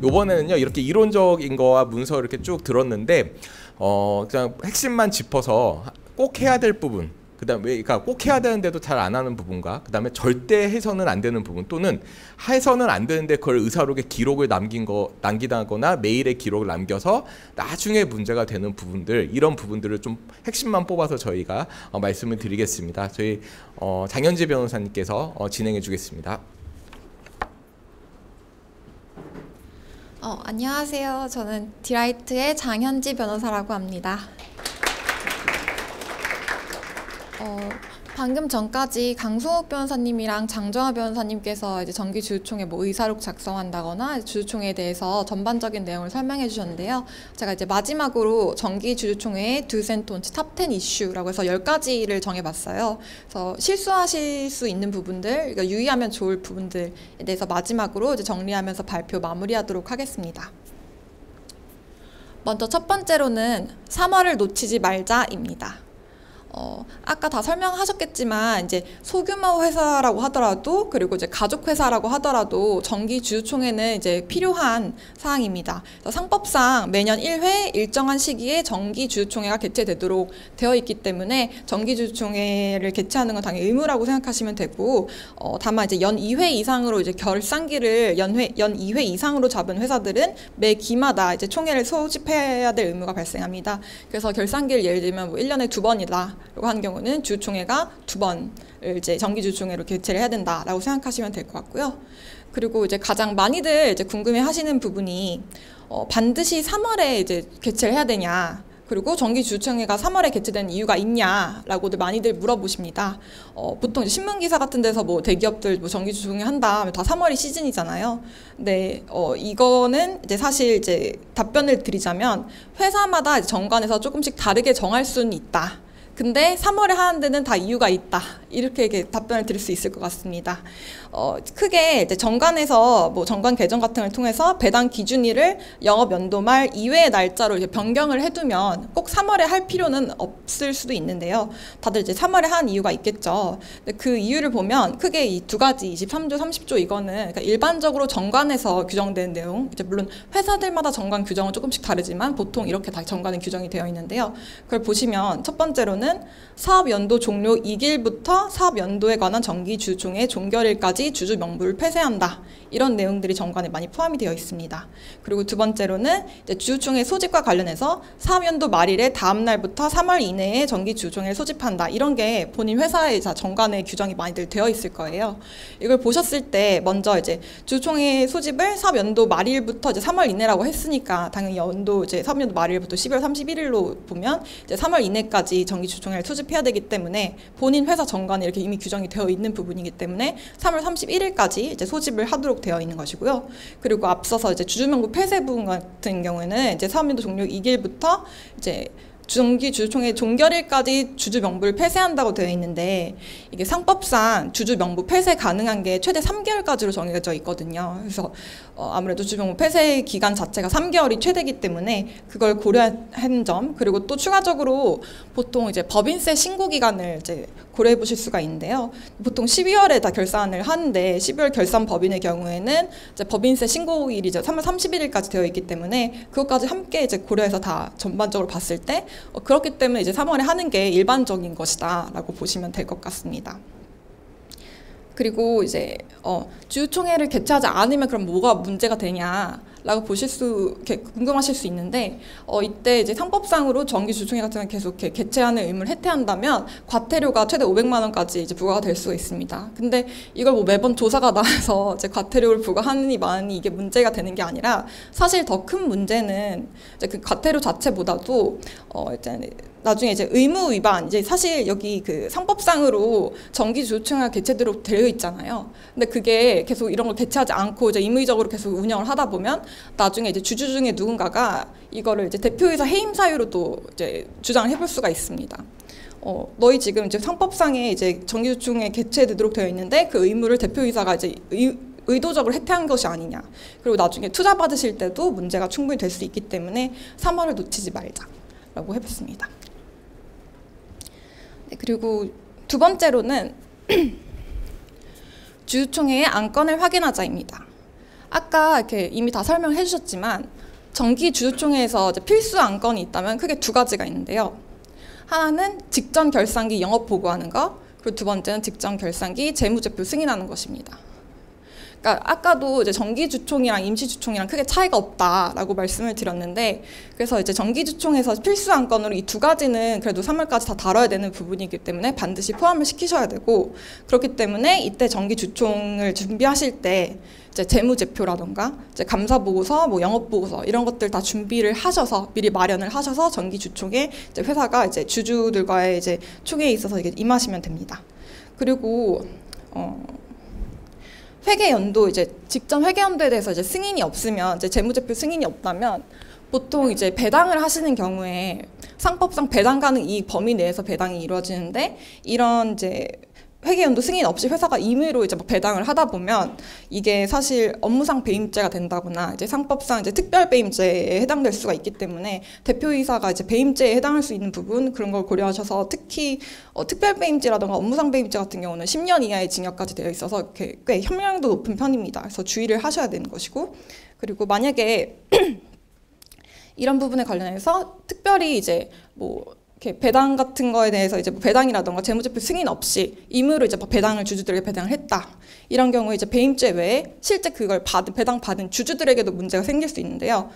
요번에는요 이렇게 이론적인 거와 문서 이렇게 쭉 들었는데 그냥 핵심만 짚어서 꼭 해야 될 부분, 그다음에 그러니까 꼭 해야 되는데도 잘 안 하는 부분과 그다음에 절대 해서는 안 되는 부분, 또는 해서는 안 되는데 그걸 의사록에 기록을 남기다거나 메일에 기록을 남겨서 나중에 문제가 되는 부분들, 이런 부분들을 좀 핵심만 뽑아서 저희가 말씀을 드리겠습니다. 저희 장현지 변호사님께서 진행해 주겠습니다. 안녕하세요. 저는 디라이트의 장현지 변호사라고 합니다. 방금 전까지 강승욱 변호사님이랑 장정아 변호사님께서 이제 정기주주총회 뭐 의사록 작성한다거나 주주총회에 대해서 전반적인 내용을 설명해 주셨는데요. 제가 이제 마지막으로 정기주주총회의 do's and don'ts 탑 10 이슈라고 해서 10가지를 정해봤어요. 그래서 실수하실 수 있는 부분들, 그러니까 유의하면 좋을 부분들에 대해서 마지막으로 이제 정리하면서 발표 마무리하도록 하겠습니다. 먼저 첫 번째로는 3월을 놓치지 말자입니다. 아까 다 설명하셨겠지만 이제 소규모 회사라고 하더라도, 그리고 이제 가족 회사라고 하더라도 정기 주주총회는 이제 필요한 사항입니다. 상법상 매년 1회 일정한 시기에 정기 주주총회가 개최되도록 되어 있기 때문에 정기 주주총회를 개최하는 건 당연히 의무라고 생각하시면 되고, 다만 이제 연 2회 이상으로 이제 결산기를 연 2회 이상으로 잡은 회사들은 매 기마다 이제 총회를 소집해야 될 의무가 발생합니다. 그래서 결산기를 예를 들면 뭐 1년에 2번이다 라고 하는 경우는 주총회가 2번을 이제 정기주총회로 개최를 해야 된다라고 생각하시면 될 것 같고요. 그리고 이제 가장 많이들 이제 궁금해하시는 부분이 반드시 3월에 이제 개최를 해야 되냐, 그리고 정기주총회가 3월에 개최된 이유가 있냐라고들 많이들 물어보십니다. 보통 이제 신문기사 같은 데서 뭐 대기업들 뭐 정기주총회 한다 하면 다 3월이 시즌이잖아요. 근데 이거는 이제 사실 이제 답변을 드리자면 회사마다 이제 정관에서 조금씩 다르게 정할 수는 있다. 근데 3월에 하는 데는 다 이유가 있다. 이렇게 답변을 드릴 수 있을 것 같습니다. 크게 이제 정관에서 뭐 정관 개정 같은 걸 통해서 배당 기준일을 영업 연도 말 이외의 날짜로 이렇게 변경을 해두면 꼭 3월에 할 필요는 없을 수도 있는데요. 다들 이제 3월에 한 이유가 있겠죠. 근데 그 이유를 보면 크게 이 두 가지 23조, 30조 이거는 그러니까 일반적으로 정관에서 규정된 내용, 이제 물론 회사들마다 정관 규정은 조금씩 다르지만 보통 이렇게 다 정관에 규정이 되어 있는데요. 그걸 보시면 첫 번째로는 사업연도 종료 2일부터 사업연도에 관한 정기주주총회 종결일까지 주주 명부를 폐쇄한다. 이런 내용들이 정관에 많이 포함이 되어 있습니다. 그리고 두 번째로는 이제 주주총회 소집과 관련해서 사업연도 말일의 다음 날부터 3월 이내에 정기주주총회를 소집한다. 이런 게 본인 회사의 정관에 규정이 많이들 되어 있을 거예요. 이걸 보셨을 때 먼저 이제 주주총회 소집을 사업연도 말일부터 이제 3월 이내라고 했으니까 당연히 연도 이제 사업연도 말일부터 12월 31일로 보면 이제 3월 이내까지 정기주주총회를 소집해야 되기 때문에 본인 회사 정관에 이렇게 이미 규정이 되어 있는 부분이기 때문에 3월 31일까지 이제 소집을 하도록 되어 있는 것이고요. 그리고 앞서서 이제 주주명부 폐쇄 부분 같은 경우에는 이제 사업연도 종료 2일부터 이제 정기주주총회 종결일까지 주주 명부를 폐쇄한다고 되어 있는데, 이게 상법상 주주 명부 폐쇄 가능한 게 최대 3개월까지로 정해져 있거든요. 그래서 아무래도 주주 명부 폐쇄 기간 자체가 3개월이 최대이기 때문에 그걸 고려한 점, 그리고 또 추가적으로 보통 이제 법인세 신고 기간을 이제 고려해 보실 수가 있는데요. 보통 12월에 다 결산을 하는데 12월 결산 법인의 경우에는 이제 법인세 신고일이 이제 3월 31일까지 되어 있기 때문에 그것까지 함께 이제 고려해서 다 전반적으로 봤을 때 그렇기 때문에 이제 3월에 하는 게 일반적인 것이다라고 보시면 될 것 같습니다. 그리고 이제 주주총회를 개최하지 않으면 그럼 뭐가 문제가 되냐라고 궁금하실 수 있는데, 이때 이제 상법상으로 정기주주총회 같은 걸 계속 개최하는 의무를 해태한다면 과태료가 최대 500만 원까지 이제 부과가 될 수가 있습니다. 근데 이걸 뭐 매번 조사가 나와서 이제 과태료를 부과하느니 마느니 이게 문제가 되는 게 아니라, 사실 더 큰 문제는 이제 그 과태료 자체보다도 이제 나중에 이제 의무 위반, 이제 사실 여기 그 상법상으로 정기주주총회가 개최되도록 되어 있잖아요. 근데 그게 계속 이런 걸 개최하지 않고 이제 임의적으로 계속 운영을 하다 보면 나중에 이제 주주 중에 누군가가 이거를 이제 대표이사 해임 사유로도 이제 주장을 해볼 수가 있습니다. 너희 지금 이제 상법상에 이제 정기주주총회 개최되도록 되어 있는데 그 의무를 대표이사가 이제 의도적으로 해태한 것이 아니냐. 그리고 나중에 투자 받으실 때도 문제가 충분히 될 수 있기 때문에 3월을 놓치지 말자라고 해봤습니다. 네, 그리고 두 번째로는 주주총회의 안건을 확인하자입니다. 아까 이렇게 이미 다 설명해 주셨지만 정기주주총회에서 이제 필수 안건이 있다면 크게 두 가지가 있는데요. 하나는 직전 결산기 영업 보고하는 거, 그리고 두 번째는 직전 결산기 재무제표 승인하는 것입니다. 그러니까 아까도 이제 정기주총이랑 임시주총이랑 크게 차이가 없다라고 말씀을 드렸는데, 그래서 이제 정기주총에서 필수 안건으로 이 두 가지는 그래도 3월까지 다 다뤄야 되는 부분이기 때문에 반드시 포함을 시키셔야 되고, 그렇기 때문에 이때 정기주총을 준비하실 때 이제 재무제표라던가 이제 감사보고서, 뭐 영업보고서 이런 것들 다 준비를 하셔서 미리 마련을 하셔서 정기주총에 이제 회사가 이제 주주들과의 이제 총회에 있어서 이게 임하시면 됩니다. 그리고 회계연도 이제 직전 회계연도에 대해서 이제 승인이 없으면 이제 재무제표 승인이 없다면 보통 이제 배당을 하시는 경우에 상법상 배당 가능 이익 범위 내에서 배당이 이루어지는데, 이런 이제 회계연도 승인 없이 회사가 임의로 이제 막 배당을 하다 보면 이게 사실 업무상 배임죄가 된다거나 이제 상법상 이제 특별 배임죄에 해당될 수가 있기 때문에 대표이사가 이제 배임죄에 해당할 수 있는 부분, 그런 걸 고려하셔서 특히 특별 배임죄라든가 업무상 배임죄 같은 경우는 10년 이하의 징역까지 되어 있어서 이렇게 꽤 형량도 높은 편입니다. 그래서 주의를 하셔야 되는 것이고, 그리고 만약에 이런 부분에 관련해서 특별히 이제 뭐 이렇게 배당 같은 거에 대해서 이제 뭐 배당이라던가 재무제표 승인 없이 임의로 이제 막 배당을 주주들에게 배당을 했다. 이런 경우에 이제 배임죄 외에 실제 그걸 배당 받은 주주들에게도 문제가 생길 수 있는데요.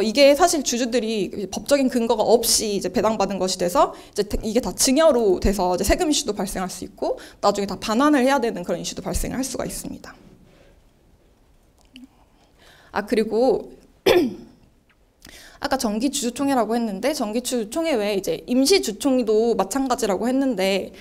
이게 사실 주주들이 법적인 근거가 없이 이제 배당받은 것이 돼서 이제 이게 다 증여로 돼서 이제 세금 이슈도 발생할 수 있고 나중에 다 반환을 해야 되는 그런 이슈도 발생을 할 수가 있습니다. 그리고 아까 정기주주총회라고 했는데 정기주주총회 외에 이제 임시주총회도 마찬가지라고 했는데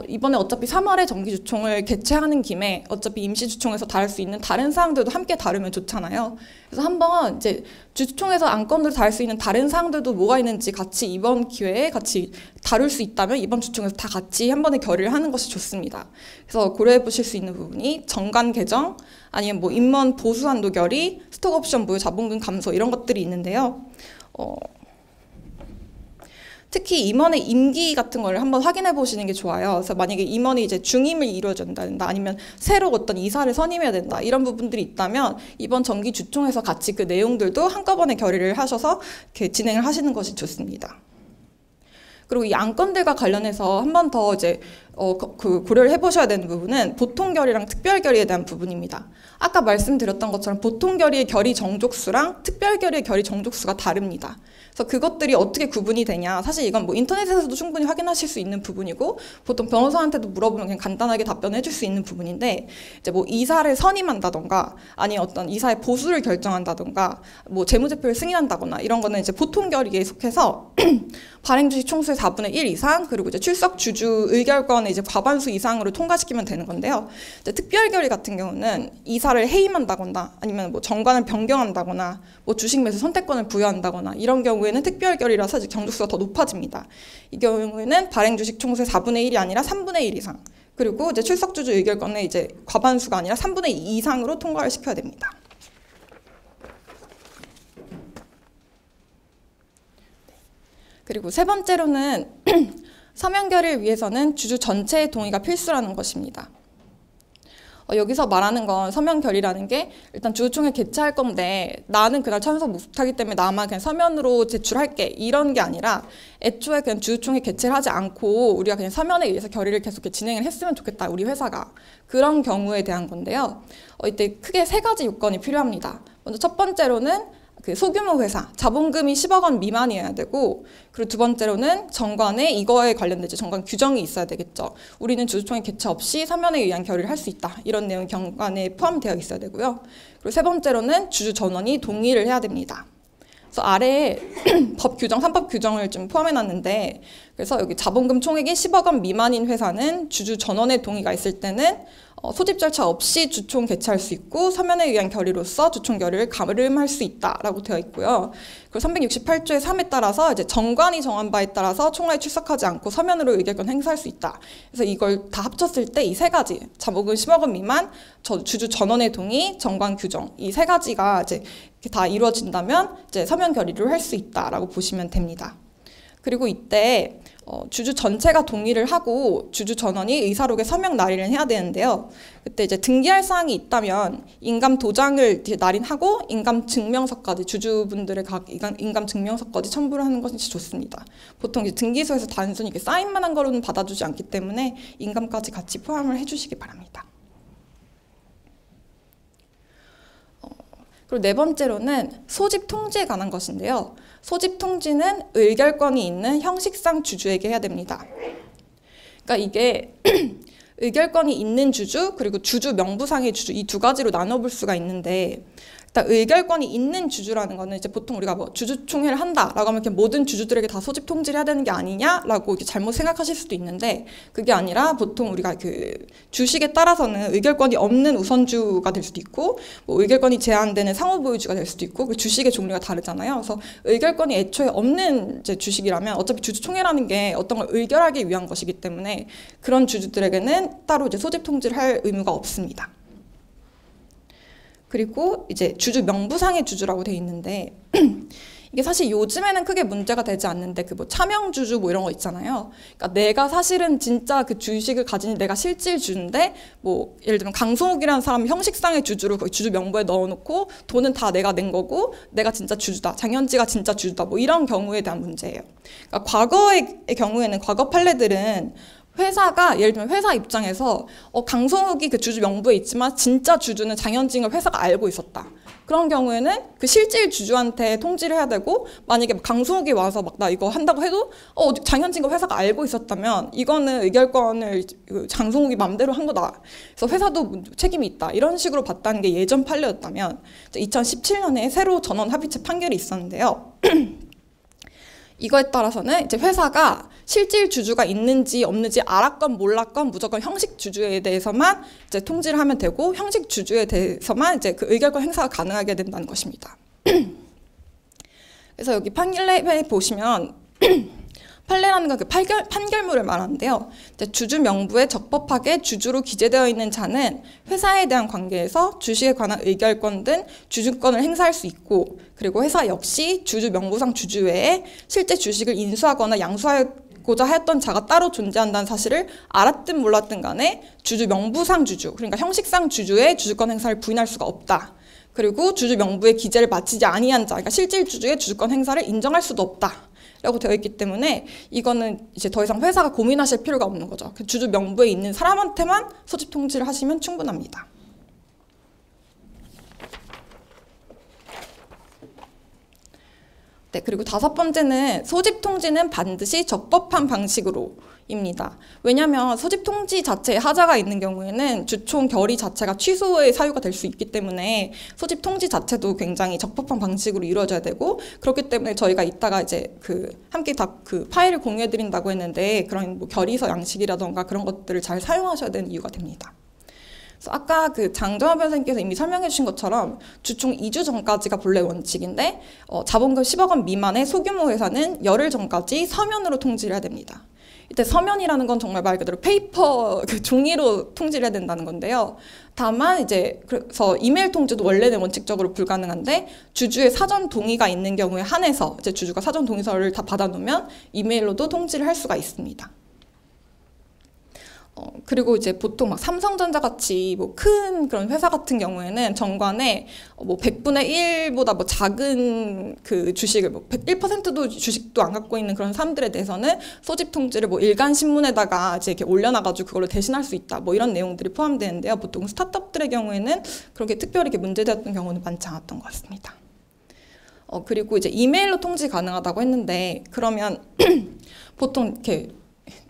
이번에 어차피 3월에 정기주총을 개최하는 김에 어차피 임시주총에서 다룰 수 있는 다른 사항들도 함께 다루면 좋잖아요. 그래서 한번 이제 주주총에서 안건으로 다룰 수 있는 다른 사항들도 뭐가 있는지 같이 이번 기회에 같이 다룰 수 있다면 이번 주총에서 다 같이 한 번에 결의를 하는 것이 좋습니다. 그래서 고려해 보실 수 있는 부분이 정관 개정, 아니면 뭐 임원 보수 한도 결의, 스톡옵션 부여, 자본금 감소 이런 것들이 있는데요. 특히 임원의 임기 같은 걸 한번 확인해 보시는 게 좋아요. 그래서 만약에 임원이 이제 중임을 이루어준다, 아니면 새로 어떤 이사를 선임해야 된다, 이런 부분들이 있다면 이번 정기 주총에서 같이 그 내용들도 한꺼번에 결의를 하셔서 이렇게 진행을 하시는 것이 좋습니다. 그리고 이 안건들과 관련해서 한 번 더 이제 고려를 해보셔야 되는 부분은 보통 결의랑 특별 결의에 대한 부분입니다. 아까 말씀드렸던 것처럼 보통 결의의 결의 정족수랑 특별 결의의 결의 정족수가 다릅니다. 그래서 그것들이 어떻게 구분이 되냐, 사실 이건 뭐 인터넷에서도 충분히 확인하실 수 있는 부분이고 보통 변호사한테도 물어보면 그냥 간단하게 답변해 줄 수 있는 부분인데, 이제 뭐 이사를 선임한다던가 아니면 어떤 이사의 보수를 결정한다던가 뭐 재무제표를 승인한다거나 이런 거는 이제 보통 결의에 속해서 발행주식 총수의 4분의 1 이상, 그리고 이제 출석 주주 의결권의 이제 과반수 이상으로 통과시키면 되는 건데요. 이제 특별 결의 같은 경우는 이사를 해임한다거나 아니면 뭐 정관을 변경한다거나 뭐 주식 매수 선택권을 부여한다거나 이런 경우에는 특별 결의라서 이제 정족수가 더 높아집니다. 이 경우에는 발행 주식 총수의 4분의 1이 아니라 3분의 1 이상, 그리고 이제 출석 주주 의결권의 이제 과반수가 아니라 3분의 2 이상으로 통과를 시켜야 됩니다. 그리고 세 번째로는 서면 결의를 위해서는 주주 전체의 동의가 필수라는 것입니다. 여기서 말하는 건 서면 결의라는 게 일단 주주총회 개최할 건데 나는 그날 참석 못하기 때문에 나만 그냥 서면으로 제출할게, 이런 게 아니라 애초에 그냥 주주총회 개최를 하지 않고 우리가 그냥 서면에 의해서 결의를 계속 진행을 했으면 좋겠다, 우리 회사가. 그런 경우에 대한 건데요. 이때 크게 세 가지 요건이 필요합니다. 먼저 첫 번째로는 그 소규모 회사, 자본금이 10억 원 미만이어야 되고, 그리고 두 번째로는 정관에 이거에 관련된 정관 규정이 있어야 되겠죠. 우리는 주주총회 개최 없이 서면에 의한 결의를 할 수 있다, 이런 내용이 정관에 포함되어 있어야 되고요. 그리고 세 번째로는 주주 전원이 동의를 해야 됩니다. 그래서 아래에 법 규정, 3법 규정을 좀 포함해놨는데, 그래서 여기 자본금 총액이 10억 원 미만인 회사는 주주 전원의 동의가 있을 때는 소집 절차 없이 주총 개최할 수 있고 서면에 의한 결의로서 주총 결의를 가름할 수 있다라고 되어 있고요. 그리고 368조의 3에 따라서 이제 정관이 정한 바에 따라서 총회에 출석하지 않고 서면으로 의결권 행사할 수 있다. 그래서 이걸 다 합쳤을 때 이 세 가지, 자본금 10억 원 미만, 주주 전원의 동의, 정관 규정, 이 세 가지가 이제 다 이루어진다면 이제 서면 결의를 할 수 있다라고 보시면 됩니다. 그리고 이때 주주 전체가 동의를 하고 주주 전원이 의사록에 서명 날인을 해야 되는데요. 그때 이제 등기할 사항이 있다면 인감 도장을 이제 날인하고 인감 증명서까지 주주분들의 각 인감 증명서까지 첨부를 하는 것이 좋습니다. 보통 이제 등기소에서 단순히 이렇게 사인만 한 거로는 받아주지 않기 때문에 인감까지 같이 포함을 해주시기 바랍니다. 그리고 네 번째로는 소집 통지에 관한 것인데요. 소집 통지는 의결권이 있는 형식상 주주에게 해야 됩니다. 그러니까 이게 의결권이 있는 주주 그리고 주주 명부상의 주주 이 두 가지로 나눠볼 수가 있는데 일단 의결권이 있는 주주라는 거는 이제 보통 우리가 뭐 주주총회를 한다라고 하면 이렇게 모든 주주들에게 다 소집 통지를 해야 되는 게 아니냐라고 이렇게 잘못 생각하실 수도 있는데 그게 아니라 보통 우리가 그 주식에 따라서는 의결권이 없는 우선주가 될 수도 있고 뭐 의결권이 제한되는 상호보유주가 될 수도 있고 그 주식의 종류가 다르잖아요. 그래서 의결권이 애초에 없는 이제 주식이라면 어차피 주주총회라는 게 어떤 걸 의결하기 위한 것이기 때문에 그런 주주들에게는 따로 이제 소집 통지를 할 의무가 없습니다. 그리고 이제 주주 명부상의 주주라고 돼 있는데 이게 사실 요즘에는 크게 문제가 되지 않는데 그 뭐 차명주주 뭐 이런 거 있잖아요. 그러니까 내가 사실은 진짜 그 주식을 가진 내가 실질주인데 뭐 예를 들면 강성욱이라는 사람 형식상의 주주를 거기 주주 명부에 넣어놓고 돈은 다 내가 낸 거고 내가 진짜 주주다. 장현지가 진짜 주주다. 뭐 이런 경우에 대한 문제예요. 그러니까 과거의 경우에는 과거 판례들은 회사가 예를 들면 회사 입장에서 강성욱이 그 주주 명부에 있지만 진짜 주주는 장현진 걸 회사가 알고 있었다. 그런 경우에는 그 실질 주주한테 통지를 해야 되고 만약에 강성욱이 와서 막 나 이거 한다고 해도 장현진 걸 회사가 알고 있었다면 이거는 의결권을 장성욱이 맘대로 한 거다. 그래서 회사도 책임이 있다. 이런 식으로 봤다는 게 예전 판례였다면 2017년에 새로 전원 합의체 판결이 있었는데요. 이거에 따라서는 이제 회사가 실질 주주가 있는지 없는지 알았건 몰랐건 무조건 형식 주주에 대해서만 이제 통지를 하면 되고 형식 주주에 대해서만 이제 그 의결권 행사가 가능하게 된다는 것입니다. 그래서 여기 판결에 보시면 판례라는 건 그 판결문을 말하는데요. 이제 주주 명부에 적법하게 주주로 기재되어 있는 자는 회사에 대한 관계에서 주식에 관한 의결권 등 주주권을 행사할 수 있고 그리고 회사 역시 주주 명부상 주주 외에 실제 주식을 인수하거나 양수하고자 하였던 자가 따로 존재한다는 사실을 알았든 몰랐든 간에 주주 명부상 주주 그러니까 형식상 주주의 주주권 행사를 부인할 수가 없다. 그리고 주주 명부의 기재를 마치지 아니한 자 그러니까 실질 주주의 주주권 행사를 인정할 수도 없다. 라고 되어 있기 때문에 이거는 이제 더 이상 회사가 고민하실 필요가 없는 거죠. 그 주주 명부에 있는 사람한테만 소집 통지를 하시면 충분합니다. 네, 그리고 다섯 번째는 소집 통지는 반드시 적법한 방식으로입니다. 왜냐하면 소집 통지 자체에 하자가 있는 경우에는 주총 결의 자체가 취소의 사유가 될 수 있기 때문에 소집 통지 자체도 굉장히 적법한 방식으로 이루어져야 되고 그렇기 때문에 저희가 이따가 이제 함께 다 그 파일을 공유해 드린다고 했는데 그런 뭐 결의서 양식이라던가 그런 것들을 잘 사용하셔야 되는 이유가 됩니다. 아까 그 장정환 변호사님께서 이미 설명해 주신 것처럼 주총 2주 전까지가 본래 원칙인데 자본금 10억 원 미만의 소규모 회사는 열흘 전까지 서면으로 통지를 해야 됩니다. 이때 서면이라는 건 정말 말 그대로 페이퍼 그 종이로 통지를 해야 된다는 건데요. 다만 이제 그래서 이메일 통지도 원래는 원칙적으로 불가능한데 주주의 사전 동의가 있는 경우에 한해서 이제 주주가 사전 동의서를 다 받아놓으면 이메일로도 통지를 할 수가 있습니다. 그리고 이제 보통 막 삼성전자 같이 뭐 큰 그런 회사 같은 경우에는 정관에 뭐 100분의 1보다 뭐 작은 그 주식을 뭐 1%도 주식도 안 갖고 있는 그런 사람들에 대해서는 소집 통지를 뭐 일간 신문에다가 이제 이렇게 올려놔가지고 그걸로 대신할 수 있다 뭐 이런 내용들이 포함되는데요. 보통 스타트업들의 경우에는 그렇게 특별히 이렇게 문제되었던 경우는 많지 않았던 것 같습니다. 그리고 이제 이메일로 통지 가능하다고 했는데 그러면 보통 이렇게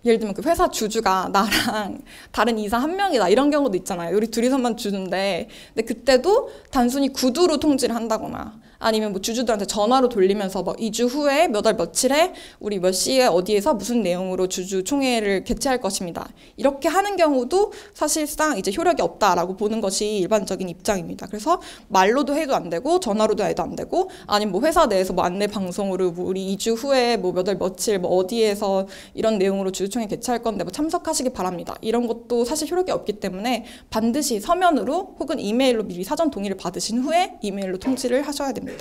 예를 들면 그 회사 주주가 나랑 다른 이사 한 명이다 이런 경우도 있잖아요. 우리 둘이서만 주주인데 근데 그때도 단순히 구두로 통지를 한다거나 아니면 뭐 주주들한테 전화로 돌리면서 막 2주 후에 몇 월 며칠에 우리 몇 시에 어디에서 무슨 내용으로 주주총회를 개최할 것입니다. 이렇게 하는 경우도 사실상 이제 효력이 없다라고 보는 것이 일반적인 입장입니다. 그래서 말로도 해도 안 되고 전화로도 해도 안 되고 아니면 뭐 회사 내에서 뭐 안내 방송으로 뭐 우리 2주 후에 뭐 몇 월 며칠 뭐 어디에서 이런 내용으로 주주총회 개최할 건데 뭐 참석하시기 바랍니다. 이런 것도 사실 효력이 없기 때문에 반드시 서면으로 혹은 이메일로 미리 사전 동의를 받으신 후에 이메일로 통지를 하셔야 됩니다.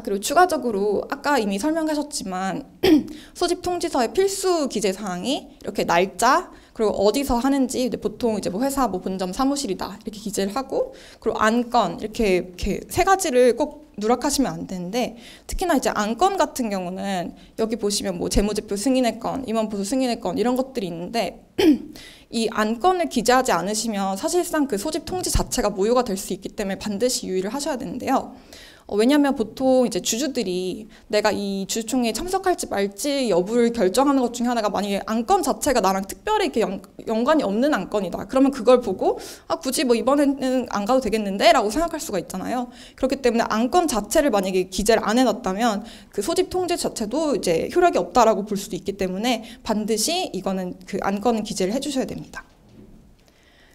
그리고 추가적으로 아까 이미 설명하셨지만 소집 통지서의 필수 기재 사항이 이렇게 날짜, 그리고 어디서 하는지, 보통 이제 뭐 회사 뭐 본점 사무실이다 이렇게 기재를 하고, 그리고 안건 이렇게 세 가지를 꼭 누락하시면 안 되는데, 특히나 이제 안건 같은 경우는 여기 보시면 뭐 재무제표 승인의 건, 임원보수 승인의 건 이런 것들이 있는데 이 안건을 기재하지 않으시면 사실상 그 소집 통지 자체가 무효가 될 수 있기 때문에 반드시 유의를 하셔야 되는데요. 왜냐하면 보통 이제 주주들이 내가 이 주주총회에 참석할지 말지 여부를 결정하는 것 중에 하나가, 만약에 안건 자체가 나랑 특별히 이렇게 연관이 없는 안건이다. 그러면 그걸 보고 굳이 뭐 이번에는 안 가도 되겠는데? 라고 생각할 수가 있잖아요. 그렇기 때문에 안건 자체를 만약에 기재를 안 해놨다면 그 소집 통지 자체도 이제 효력이 없다라고 볼 수도 있기 때문에 반드시 이거는 그 안건은 기재를 해주셔야 됩니다.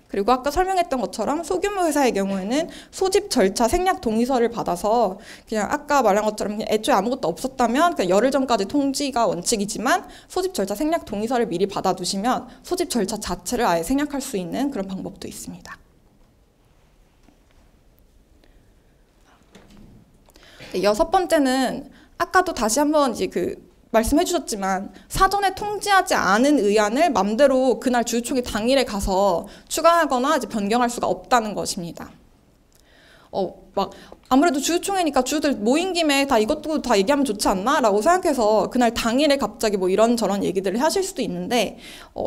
그리고 아까 설명했던 것처럼 소규모 회사의 경우에는 소집 절차 생략 동의서를 받아서 그냥 아까 말한 것처럼 그냥 애초에 아무것도 없었다면 그냥 열흘 전까지 통지가 원칙이지만 소집 절차 생략 동의서를 미리 받아두시면 소집 절차 자체를 아예 생략할 수 있는 그런 방법도 있습니다. 여섯 번째는 아까도 다시 한번 이제 말씀해 주셨지만 사전에 통지하지 않은 의안을 맘대로 그날 주주총회 당일에 가서 추가하거나 이제 변경할 수가 없다는 것입니다. 아무래도 주주총회니까 주주들 모인 김에 다 이것도 다 얘기하면 좋지 않나? 라고 생각해서 그날 당일에 갑자기 뭐 이런저런 얘기들을 하실 수도 있는데,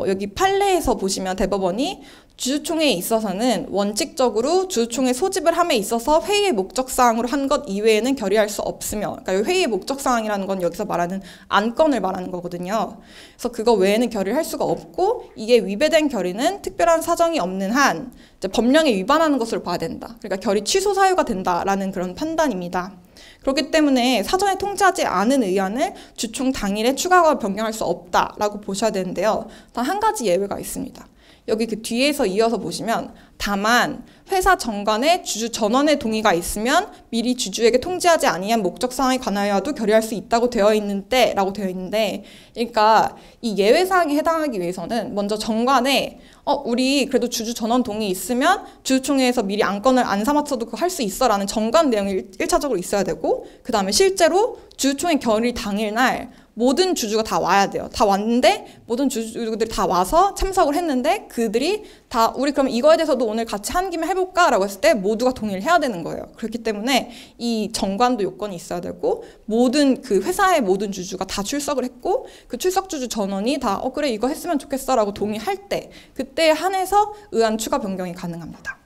여기 판례에서 보시면 대법원이 주주총회에 있어서는 원칙적으로 주주총회 소집을 함에 있어서 회의의 목적사항으로 한 것 이외에는 결의할 수 없으며, 그러니까 회의의 목적사항이라는 건 여기서 말하는 안건을 말하는 거거든요. 그래서 그거 외에는 결의를 할 수가 없고, 이게 위배된 결의는 특별한 사정이 없는 한 이제 법령에 위반하는 것으로 봐야 된다. 그러니까 결의 취소 사유가 된다라는 그런 판단입니다. 그렇기 때문에 사전에 통지하지 않은 의안을 주총 당일에 추가하거나 변경할 수 없다라고 보셔야 되는데요. 단 한 가지 예외가 있습니다. 여기 그 뒤에서 이어서 보시면 다만 회사 정관에 주주 전원의 동의가 있으면 미리 주주에게 통지하지 아니한 목적 사항에 관하여도 결의할 수 있다고 되어 있는데 라고 되어 있는데, 그러니까 이 예외 사항에 해당하기 위해서는 먼저 정관에 우리 그래도 주주 전원 동의 있으면 주주총회에서 미리 안건을 안 삼았어도 그거 할 수 있어 라는 정관 내용이 1차적으로 있어야 되고, 그 다음에 실제로 주주총회 결의 당일날 모든 주주가 다 와야 돼요. 다 왔는데 모든 주주들이 다 와서 참석을 했는데 그들이 다 우리 그럼 이거에 대해서도 오늘 같이 한 김에 해볼까? 라고 했을 때 모두가 동의를 해야 되는 거예요. 그렇기 때문에 이 정관도 요건이 있어야 되고, 모든 그 회사의 모든 주주가 다 출석을 했고 그 출석 주주 전원이 다 그래 이거 했으면 좋겠어 라고 동의할 때, 그때에 한해서 의안 추가 변경이 가능합니다.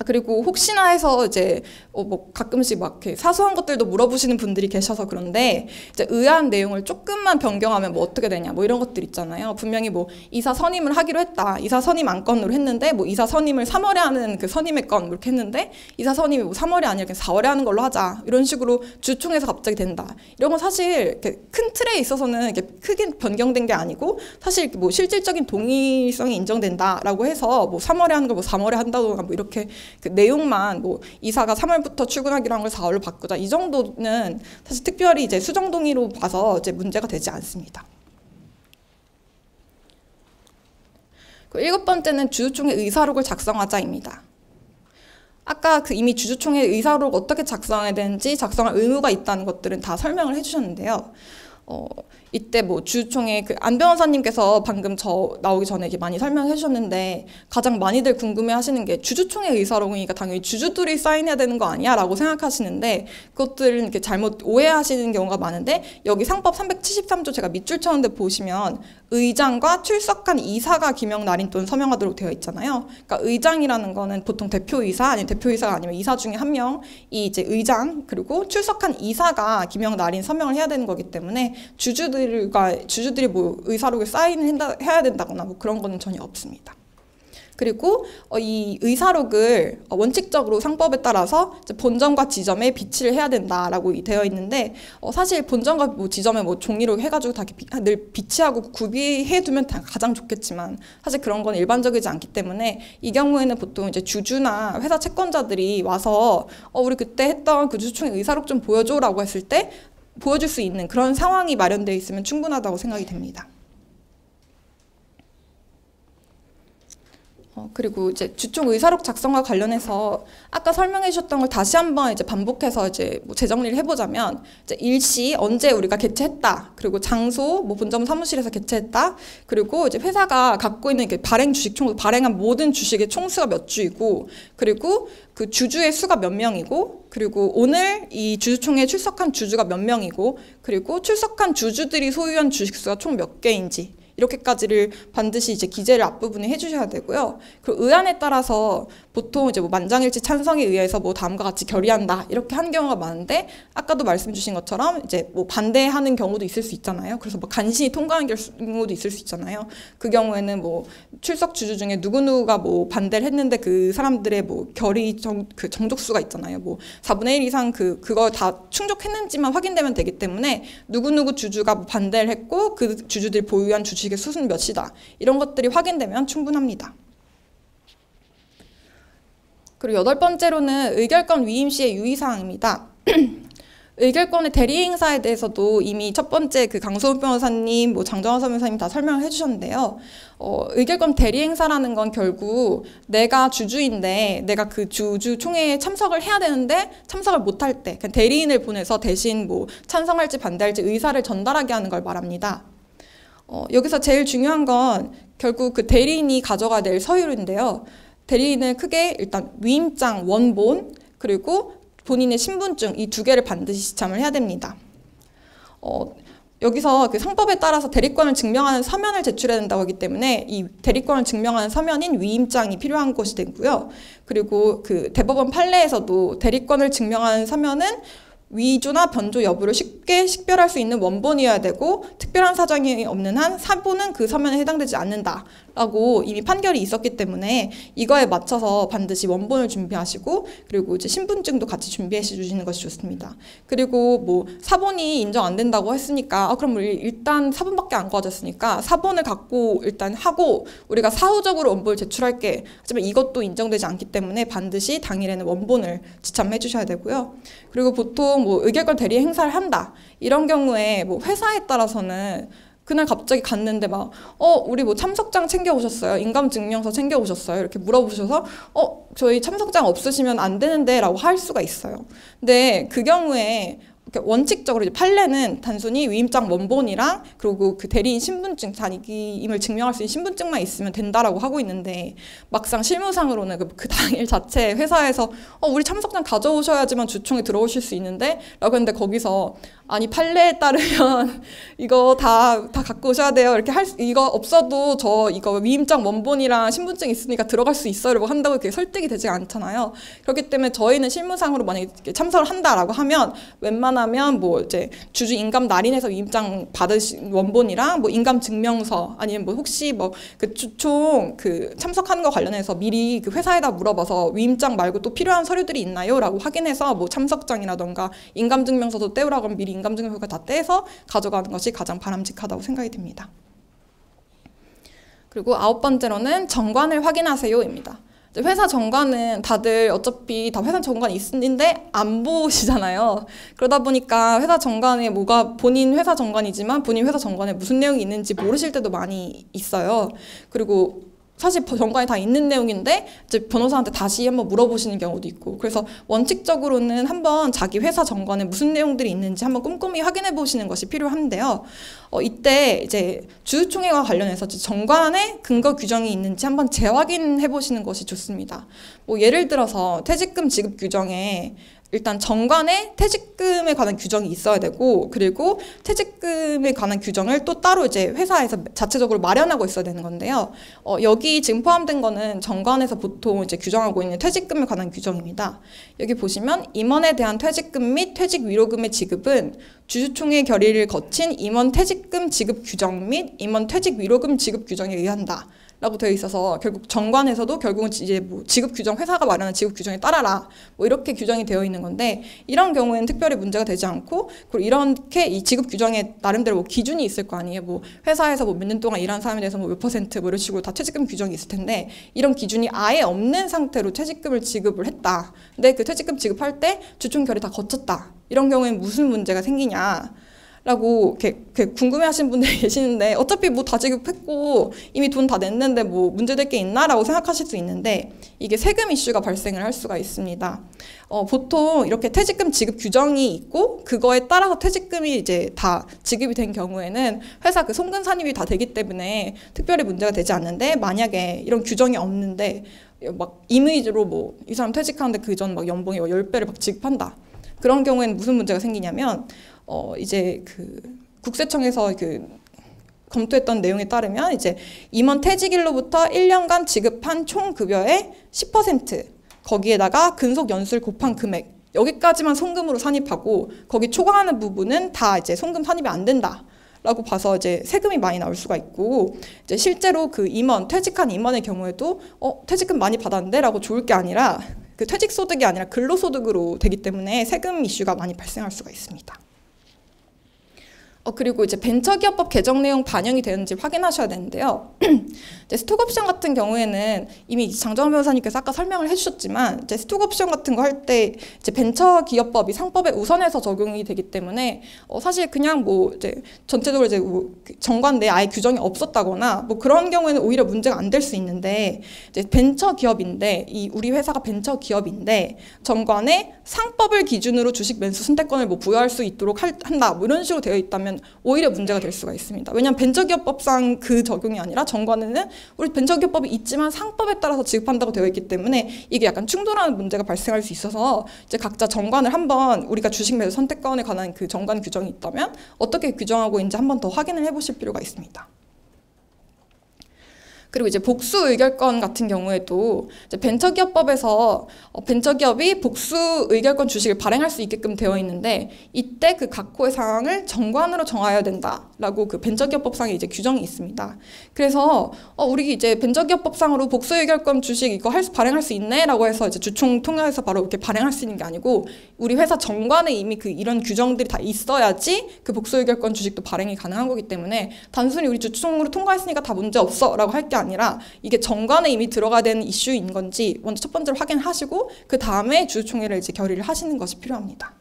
그리고 혹시나 해서 이제 뭐 가끔씩 막 이렇게 사소한 것들도 물어보시는 분들이 계셔서 그런데, 이제 의안 내용을 조금만 변경하면 뭐 어떻게 되냐 뭐 이런 것들 있잖아요. 분명히 뭐 이사 선임을 하기로 했다. 이사 선임 안건으로 했는데 뭐 이사 선임을 3월에 하는 그 선임의 건 이렇게 했는데 이사 선임이 뭐 3월이 아니라 그냥 4월에 하는 걸로 하자. 이런 식으로 주총에서 갑자기 된다. 이런 건 사실 이렇게 큰 틀에 있어서는 이렇게 크게 변경된 게 아니고, 사실 뭐 실질적인 동의성이 인정된다라고 해서 뭐 3월에 하는 걸 뭐 3월에 한다던가 뭐 이렇게 그 내용만 뭐 이사가 3월부터 출근하기로 한 걸 4월로 바꾸자 이 정도는 사실 특별히 이제 수정 동의로 봐서 이제 문제가 되지 않습니다. 그 7번째는 주주총회 의사록을 작성하자입니다. 아까 이미 주주총회 의사록 어떻게 작성해야 되는지, 작성할 의무가 있다는 것들은 다 설명을 해주셨는데요. 이때 뭐 주주총회 안 변호사님께서 방금 저 나오기 전에 이렇게 많이 설명해 주셨는데, 가장 많이들 궁금해 하시는 게 주주총회 의사록이니까 당연히 주주들이 사인해야 되는 거 아니야? 라고 생각하시는데, 그것들은 이렇게 잘못 오해하시는 경우가 많은데, 여기 상법 373조 제가 밑줄 쳤는데 보시면 의장과 출석한 이사가 기명 날인 또는 서명하도록 되어 있잖아요. 그러니까 의장이라는 거는 보통 대표이사 아니면 대표이사가 아니면 이사 중에 한 명이 이제 의장, 그리고 출석한 이사가 기명 날인 서명을 해야 되는 거기 때문에 주주들이 뭐 의사록에 사인을 해야 된다거나 뭐 그런 거는 전혀 없습니다. 그리고 이 의사록을 원칙적으로 상법에 따라서 본점과 지점에 비치를 해야 된다라고 되어 있는데, 사실 본점과 뭐 지점에 뭐 종이로 해가지고 다 늘 비치하고 구비해 두면 가장 좋겠지만, 사실 그런 건 일반적이지 않기 때문에 이 경우에는 보통 이제 주주나 회사 채권자들이 와서 우리 그때 했던 그 주주총회 의사록 좀 보여줘라고 했을 때 보여줄 수 있는 그런 상황이 마련되어 있으면 충분하다고 생각이 됩니다. 그리고 이제 주총 의사록 작성과 관련해서 아까 설명해 주셨던 걸 다시 한번 이제 반복해서 이제 뭐 재정리를 해보자면, 이제 일시 언제 우리가 개최했다, 그리고 장소 뭐 본점 사무실에서 개최했다, 그리고 이제 회사가 갖고 있는 발행 주식 총, 발행한 모든 주식의 총수가 몇 주이고, 그리고 그 주주의 수가 몇 명이고, 그리고 오늘 이 주주총회에 출석한 주주가 몇 명이고, 그리고 출석한 주주들이 소유한 주식 수가 총 몇 개인지, 이렇게까지를 반드시 이제 기재를 앞부분에 해주셔야 되고요. 그리고 의안에 따라서 보통 이제 뭐 만장일치 찬성에 의해서 뭐 다음과 같이 결의한다 이렇게 하는 경우가 많은데, 아까도 말씀 주신 것처럼 이제 뭐 반대하는 경우도 있을 수 있잖아요. 그래서 뭐 간신히 통과하는 경우도 있을 수 있잖아요. 그 경우에는 뭐 출석 주주 중에 누구누구가 뭐 반대를 했는데 그 사람들의 뭐 그 정족수가 있잖아요. 뭐 4분의 1 이상 그거 다 충족했는지만 확인되면 되기 때문에 누구누구 주주가 뭐 반대를 했고 그 주주들이 보유한 주식의 수는 몇이다, 이런 것들이 확인되면 충분합니다. 그리고 8번째로는 의결권 위임 시의 유의사항입니다. 의결권의 대리 행사에 대해서도 이미 첫 번째 그 강소은 변호사님, 뭐 장정환 변호사님 다 설명을 해주셨는데요. 의결권 대리 행사라는 건 결국 내가 주주인데 내가 그 주주 총회에 참석을 해야 되는데 참석을 못할 때 그냥 대리인을 보내서 대신 뭐 찬성할지 반대할지 의사를 전달하게 하는 걸 말합니다. 여기서 제일 중요한 건 결국 그 대리인이 가져가야 될 서류인데요. 대리인은 크게 일단 위임장 원본, 그리고 본인의 신분증, 이 두 개를 반드시 지참을 해야 됩니다. 여기서 그 상법에 따라서 대리권을 증명하는 서면을 제출해야 된다고 하기 때문에 이 대리권을 증명하는 서면인 위임장이 필요한 것이 되고요. 그리고 그 대법원 판례에서도 대리권을 증명하는 서면은 위조나 변조 여부를 쉽게 식별할 수 있는 원본이어야 되고, 특별한 사정이 없는 한 사본은 그 서면에 해당되지 않는다라고 이미 판결이 있었기 때문에 이거에 맞춰서 반드시 원본을 준비하시고, 그리고 이제 신분증도 같이 준비해 주시는 것이 좋습니다. 그리고 뭐 사본이 인정 안 된다고 했으니까 그럼 일단 사본밖에 안 구해졌으니까 사본을 갖고 일단 하고 우리가 사후적으로 원본을 제출할게, 하지만 이것도 인정되지 않기 때문에 반드시 당일에는 원본을 지참해 주셔야 되고요. 그리고 보통 뭐 의결권 대리 행사를 한다 이런 경우에 뭐 회사에 따라서는 그날 갑자기 갔는데 막 우리 뭐 참석장 챙겨 오셨어요? 인감증명서 챙겨 오셨어요? 이렇게 물어보셔서 저희 참석장 없으시면 안 되는데 라고 할 수가 있어요. 근데 그 경우에 원칙적으로 이제 판례는 단순히 위임장 원본이랑 그리고 그 대리인 신분증, 자기임을 증명할 수 있는 신분증만 있으면 된다라고 하고 있는데, 막상 실무상으로는 그 당일 자체 회사에서 우리 참석장 가져오셔야지만 주총에 들어오실 수 있는데 라고 했는데, 거기서 아니 판례에 따르면 이거 다 갖고 오셔야 돼요, 이렇게 이거 없어도 저 이거 위임장 원본이랑 신분증 있으니까 들어갈 수 있어요 라고 한다고 그게 설득이 되지 않잖아요. 그렇기 때문에 저희는 실무상으로 만약에 참석을 한다라고 하면 웬만하면 뭐 이제 주주 인감 날인해서 위임장 받으신 원본이랑 뭐 인감 증명서, 아니면 뭐 혹시 뭐 그 주총 그 참석하는 거 관련해서 미리 그 회사에다 물어봐서 위임장 말고 또 필요한 서류들이 있나요? 라고 확인해서 뭐 참석장이라던가 인감 증명서도 떼우라고 하면 미리 인감 증명서가 다 떼서 가져가는 것이 가장 바람직하다고 생각이 듭니다. 그리고 9번째로는 정관을 확인하세요입니다. 회사 정관은 다들 어차피 다 회사 정관이 있는데 안 보시잖아요. 그러다 보니까 회사 정관에 뭐가 본인 회사 정관이지만 본인 회사 정관에 무슨 내용이 있는지 모르실 때도 많이 있어요. 그리고 사실 정관이 다 있는 내용인데 이제 변호사한테 다시 한번 물어보시는 경우도 있고, 그래서 원칙적으로는 한번 자기 회사 정관에 무슨 내용들이 있는지 한번 꼼꼼히 확인해 보시는 것이 필요한데요. 이때 이제 주주총회와 관련해서 정관에 근거 규정이 있는지 한번 재확인해 보시는 것이 좋습니다. 뭐 예를 들어서 퇴직금 지급 규정에 일단 정관에 퇴직금에 관한 규정이 있어야 되고, 그리고 퇴직금에 관한 규정을 또 따로 이제 회사에서 자체적으로 마련하고 있어야 되는 건데요. 여기 지금 포함된 거는 정관에서 보통 이제 규정하고 있는 퇴직금에 관한 규정입니다. 여기 보시면 임원에 대한 퇴직금 및 퇴직 위로금의 지급은 주주총회 결의를 거친 임원 퇴직금 지급 규정 및 임원 퇴직 위로금 지급 규정에 의한다 라고 되어 있어서, 결국 정관에서도 결국은 이제 뭐 지급 규정, 회사가 마련한 지급 규정에 따라라 뭐 이렇게 규정이 되어 있는 건데, 이런 경우에는 특별히 문제가 되지 않고, 그리고 이렇게 이 지급 규정에 나름대로 뭐 기준이 있을 거 아니에요. 뭐 회사에서 뭐 몇 년 동안 일한 사람에 대해서 뭐 몇 퍼센트 뭐 이런 식으로 다 퇴직금 규정이 있을 텐데, 이런 기준이 아예 없는 상태로 퇴직금을 지급을 했다. 근데 그 퇴직금 지급할 때 주총 결의 다 거쳤다. 이런 경우에는 무슨 문제가 생기냐 라고 이렇게 궁금해하시는 분들이 계시는데 어차피 뭐 다 지급했고 이미 돈 다 냈는데 뭐 문제될 게 있나라고 생각하실 수 있는데 이게 세금 이슈가 발생을 할 수가 있습니다. 보통 이렇게 퇴직금 지급 규정이 있고 그거에 따라서 퇴직금이 이제 다 지급이 된 경우에는 회사 그 송금 산입이 다 되기 때문에 특별히 문제가 되지 않는데 만약에 이런 규정이 없는데 막 임의로 뭐 이 사람 퇴직하는데 그 전 막 연봉이 10배를 막 지급한다. 그런 경우에는 무슨 문제가 생기냐면 이제 그 국세청에서 그 검토했던 내용에 따르면 이제 임원 퇴직일로부터 1년간 지급한 총 급여의 10% 거기에다가 근속 연수를 곱한 금액 여기까지만 송금으로 산입하고 거기 초과하는 부분은 다 이제 송금 산입이 안 된다라고 봐서 이제 세금이 많이 나올 수가 있고 이제 실제로 그 임원 퇴직한 임원의 경우에도 퇴직금 많이 받았는데라고 좋을 게 아니라 그 퇴직소득이 아니라 근로소득으로 되기 때문에 세금 이슈가 많이 발생할 수가 있습니다. 그리고 이제 벤처기업법 개정 내용 반영이 되는지 확인하셔야 되는데요. 이제 스톡옵션 같은 경우에는 이미 장정원 변호사님께서 아까 설명을 해주셨지만 이제 스톡옵션 같은 거 할 때 이제 벤처기업법이 상법에 우선해서 적용이 되기 때문에 사실 그냥 뭐 이제 전체적으로 이제 뭐 정관 내에 아예 규정이 없었다거나 뭐 그런 경우에는 오히려 문제가 안 될 수 있는데 이제 벤처기업인데 이 우리 회사가 벤처기업인데 정관에 상법을 기준으로 주식 매수 선택권을 뭐 부여할 수 있도록 한다 뭐 이런 식으로 되어 있다면 오히려 문제가 될 수가 있습니다. 왜냐하면 벤처기업법상 그 적용이 아니라 정관에는 우리 벤처기업법이 있지만 상법에 따라서 지급한다고 되어 있기 때문에 이게 약간 충돌하는 문제가 발생할 수 있어서 이제 각자 정관을 한번 우리가 주식 매수 선택권에 관한 그 정관 규정이 있다면 어떻게 규정하고 있는지 한번 더 확인을 해보실 필요가 있습니다. 그리고 이제 복수 의결권 같은 경우에도 이제 벤처기업법에서 벤처기업이 복수 의결권 주식을 발행할 수 있게끔 되어 있는데 이때 그 각호의 사항을 정관으로 정하여야 된다라고 그 벤처기업법상에 이제 규정이 있습니다. 그래서 우리 이제 벤처기업법상으로 복수 의결권 주식 이거 발행할 수 있네라고 해서 이제 주총 통해서 바로 이렇게 발행할 수 있는 게 아니고 우리 회사 정관에 이미 그 이런 규정들이 다 있어야지 그 복수 의결권 주식도 발행이 가능한 거기 때문에 단순히 우리 주총으로 통과했으니까 다 문제 없어라고 할 게 아니라 이게 정관에 이미 들어가야 되는 이슈인 건지 먼저 첫 번째로 확인하시고 그 다음에 주주총회를 이제 결의를 하시는 것이 필요합니다.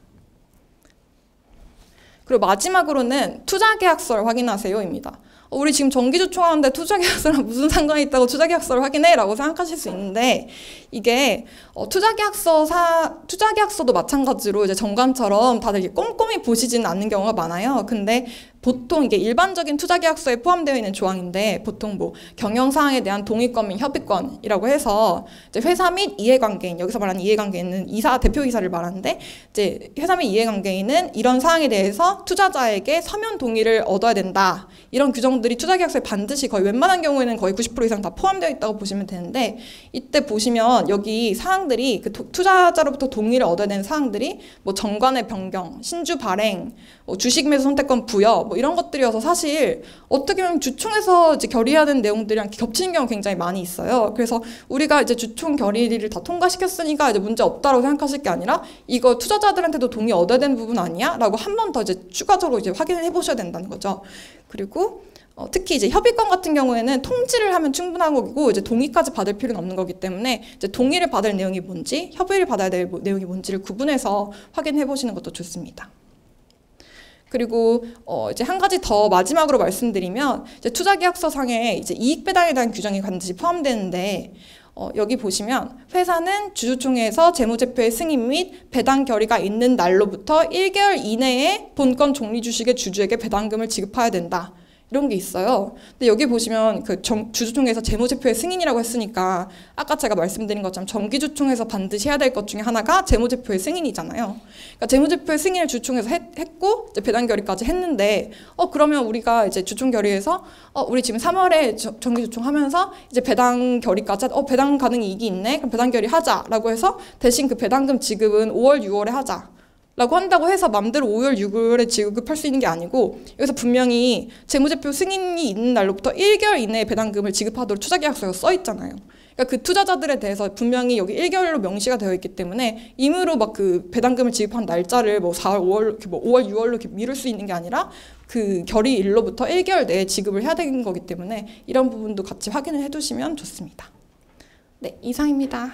그리고 마지막으로는 투자계약서를 확인하세요입니다. 우리 지금 정기주총하는데 투자계약서랑 무슨 상관이 있다고 투자계약서를 확인해? 라고 생각하실 수 있는데 이게 투자계약서도 마찬가지로 이제 정관처럼 다들 이렇게 꼼꼼히 보시지는 않는 경우가 많아요. 근데 보통 이게 일반적인 투자계약서에 포함되어 있는 조항인데 보통 뭐 경영사항에 대한 동의권 및 협의권이라고 해서 이제 회사 및 이해관계인 여기서 말하는 이해관계인은 대표이사를 말하는데 이제 회사 및 이해관계인은 이런 사항에 대해서 투자자에게 서면 동의를 얻어야 된다. 이런 규정들이 투자계약서에 반드시 거의 웬만한 경우에는 거의 90% 이상 다 포함되어 있다고 보시면 되는데 이때 보시면 여기 사항들이 그 투자자로부터 동의를 얻어야 되는 사항들이 뭐 정관의 변경, 신주 발행, 주식 매수 선택권 부여 뭐 이런 것들이어서 사실 어떻게 보면 주총에서 이제 결의해야 되는 내용들이랑 겹치는 경우가 굉장히 많이 있어요. 그래서 우리가 이제 주총 결의를 다 통과시켰으니까 이제 문제 없다고 생각하실 게 아니라 이거 투자자들한테도 동의 얻어야 되는 부분 아니야? 라고 한 번 더 이제 추가적으로 이제 확인을 해보셔야 된다는 거죠. 그리고 특히 이제 협의권 같은 경우에는 통지를 하면 충분한 거고 이제 동의까지 받을 필요는 없는 거기 때문에 이제 동의를 받을 내용이 뭔지 협의를 받아야 될 내용이 뭔지를 구분해서 확인해 보시는 것도 좋습니다. 그리고 이제 한 가지 더 마지막으로 말씀드리면 이제 투자계약서상에 이제 이익 배당에 대한 규정이 반드시 포함되는데 여기 보시면 회사는 주주총회에서 재무제표의 승인 및 배당 결의가 있는 날로부터 1개월 이내에 본건 종리 주식의 주주에게 배당금을 지급해야 된다. 이런 게 있어요. 근데 여기 보시면 그 주주총회에서 재무제표의 승인이라고 했으니까 아까 제가 말씀드린 것처럼 정기주총에서 반드시 해야 될 것 중에 하나가 재무제표의 승인이잖아요. 그러니까 재무제표의 승인을 주총에서 했고 이제 배당 결의까지 했는데 그러면 우리가 이제 주총 결의에서 우리 지금 3월에 정기주총 하면서 이제 배당 결의까지 배당 가능 이익이 있네. 그럼 배당 결의 하자라고 해서 대신 그 배당금 지급은 5월, 6월에 하자. 라고 한다고 해서 맘대로 5월, 6월에 지급할 수 있는 게 아니고 여기서 분명히 재무제표 승인이 있는 날로부터 1개월 이내에 배당금을 지급하도록 투자계약서가 써 있잖아요. 그러니까 그 투자자들에 대해서 분명히 여기 1개월로 명시가 되어 있기 때문에 임의로 막 그 배당금을 지급한 날짜를 뭐 4월, 5월, 이렇게 뭐 5월, 6월로 이렇게 미룰 수 있는 게 아니라 그 결의일로부터 1개월 내에 지급을 해야 되는 거기 때문에 이런 부분도 같이 확인을 해두시면 좋습니다. 네, 이상입니다.